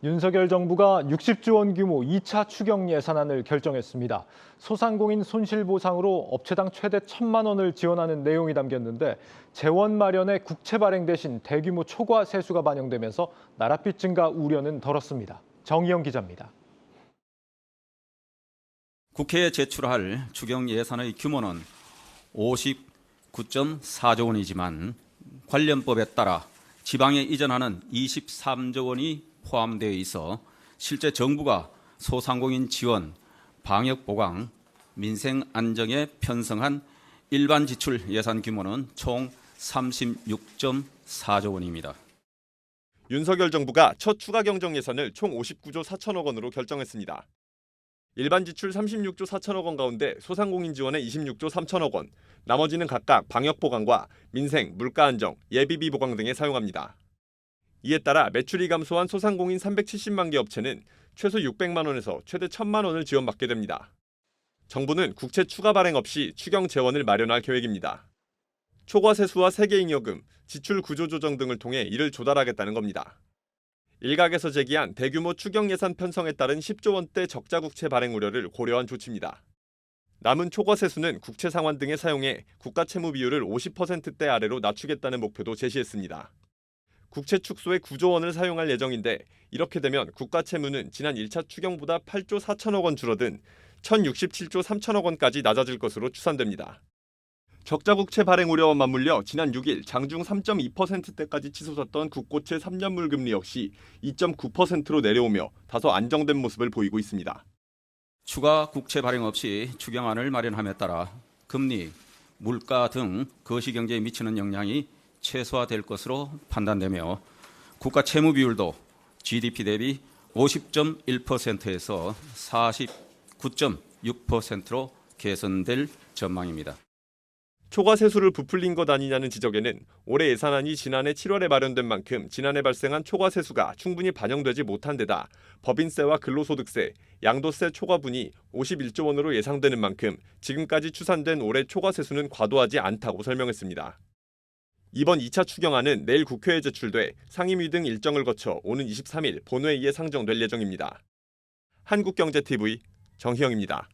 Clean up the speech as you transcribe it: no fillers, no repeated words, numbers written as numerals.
윤석열 정부가 60조 원 규모 2차 추경 예산안을 결정했습니다. 소상공인 손실보상으로 업체당 최대 1,000만 원을 지원하는 내용이 담겼는데 재원 마련에 국채 발행 대신 대규모 초과 세수가 반영되면서 나랏빚 증가 우려는 덜었습니다. 정희영 기자입니다. 국회에 제출할 추경 예산의 규모는 59.4조 원이지만 관련법에 따라 지방에 이전하는 23조 원이 포함되어 있어 실제 정부가 소상공인 지원, 방역 보강, 민생 안정에 편성한 일반 지출 예산 규모는 총 36.4조 원입니다. 윤석열 정부가 첫 추가 경정 예산을 총 59조 4천억 원으로 결정했습니다. 일반 지출 36조 4천억 원 가운데 소상공인 지원에 26조 3천억 원, 나머지는 각각 방역 보강과 민생, 물가 안정, 예비비 보강 등에 사용합니다. 이에 따라 매출이 감소한 소상공인 370만 개 업체는 최소 600만 원에서 최대 1,000만 원을 지원받게 됩니다. 정부는 국채 추가 발행 없이 추경 재원을 마련할 계획입니다. 초과 세수와 세계잉여금, 지출 구조 조정 등을 통해 이를 조달하겠다는 겁니다. 일각에서 제기한 대규모 추경 예산 편성에 따른 10조 원대 적자 국채 발행 우려를 고려한 조치입니다. 남은 초과 세수는 국채 상환 등에 사용해 국가 채무 비율을 50%대 아래로 낮추겠다는 목표도 제시했습니다. 국채 축소에 9조 원을 사용할 예정인데 이렇게 되면 국가 채무는 지난 1차 추경보다 8조 4천억 원 줄어든 1,067조 3천억 원까지 낮아질 것으로 추산됩니다. 적자 국채 발행 우려와 맞물려 지난 6일 장중 3.2%대까지 치솟았던 국고채 3년물 금리 역시 2.9%로 내려오며 다소 안정된 모습을 보이고 있습니다. 추가 국채 발행 없이 추경안을 마련함에 따라 금리, 물가 등 거시경제에 미치는 영향이 최소화될 것으로 판단되며 국가 채무 비율도 GDP 대비 50.1%에서 49.6%로 개선될 전망입니다. 초과 세수를 부풀린 것 아니냐는 지적에는 올해 예산안이 지난해 7월에 마련된 만큼 지난해 발생한 초과 세수가 충분히 반영되지 못한 데다 법인세와 근로소득세, 양도세 초과분이 51조 원으로 예상되는 만큼 지금까지 추산된 올해 초과 세수는 과도하지 않다고 설명했습니다. 이번 2차 추경안은 내일 국회에 제출돼 상임위 등 일정을 거쳐 오는 23일 본회의에 상정될 예정입니다. 한국경제TV 정희영입니다.